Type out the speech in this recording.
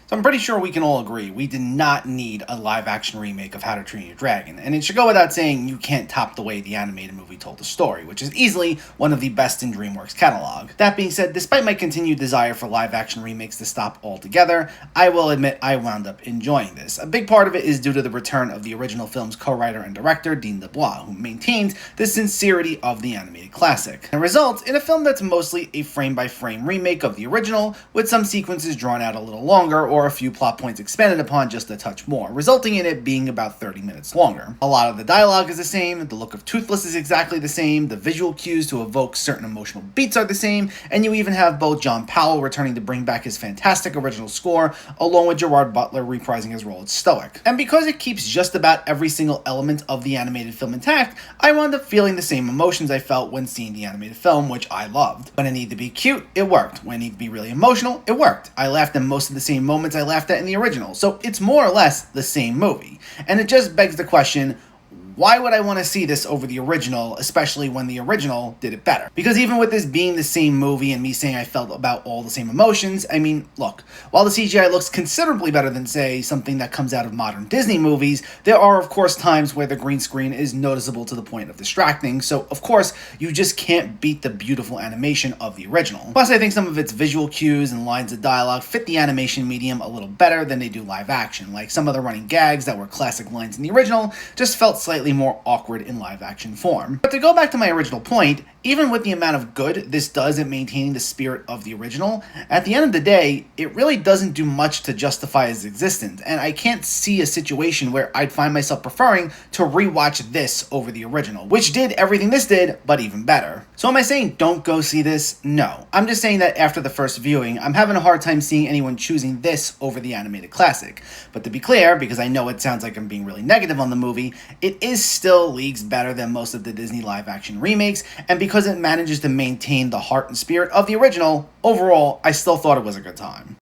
So I'm pretty sure we can all agree we did not need a live-action remake of How to Train Your Dragon, and it should go without saying you can't top the way the animated movie told the story, which is easily one of the best in DreamWorks' catalog. That being said, despite my continued desire for live-action remakes to stop altogether, I will admit I wound up enjoying this. A big part of it is due to the return of the original film's co-writer and director, Dean DeBlois, who maintains the sincerity of the animated classic, and results in a film that's mostly a frame-by-frame remake of the original, with some sequences drawn out a little longer or a few plot points expanded upon just a touch more, resulting in it being about 30 minutes longer. A lot of the dialogue is the same, the look of Toothless is exactly the same, the visual cues to evoke certain emotional beats are the same, and you even have both John Powell returning to bring back his fantastic original score, along with Gerard Butler reprising his role as Stoic. And because it keeps just about every single element of the animated film intact, I wound up feeling the same emotions I felt when seeing the animated film, which I loved. When it needed to be cute, it worked. When it needed to be really emotional, it worked. I laughed at most of the same moments I laughed at in the original, so it's more or less the same movie. And it just begs the question, why would I want to see this over the original, especially when the original did it better? Because even with this being the same movie and me saying I felt about all the same emotions, I mean, look, while the CGI looks considerably better than, say, something that comes out of modern Disney movies, there are, of course, times where the green screen is noticeable to the point of distracting, so, of course, you just can't beat the beautiful animation of the original. Plus, I think some of its visual cues and lines of dialogue fit the animation medium a little better than they do live action, like some of the running gags that were classic lines in the original just felt slightly more awkward in live action form. But to go back to my original point, even with the amount of good this does at maintaining the spirit of the original, at the end of the day, it really doesn't do much to justify its existence, and I can't see a situation where I'd find myself preferring to rewatch this over the original, which did everything this did, but even better. So am I saying don't go see this? No. I'm just saying that after the first viewing, I'm having a hard time seeing anyone choosing this over the animated classic. But to be clear, because I know it sounds like I'm being really negative on the movie, it is still leagues better than most of the Disney live-action remakes, and because it manages to maintain the heart and spirit of the original, overall, I still thought it was a good time.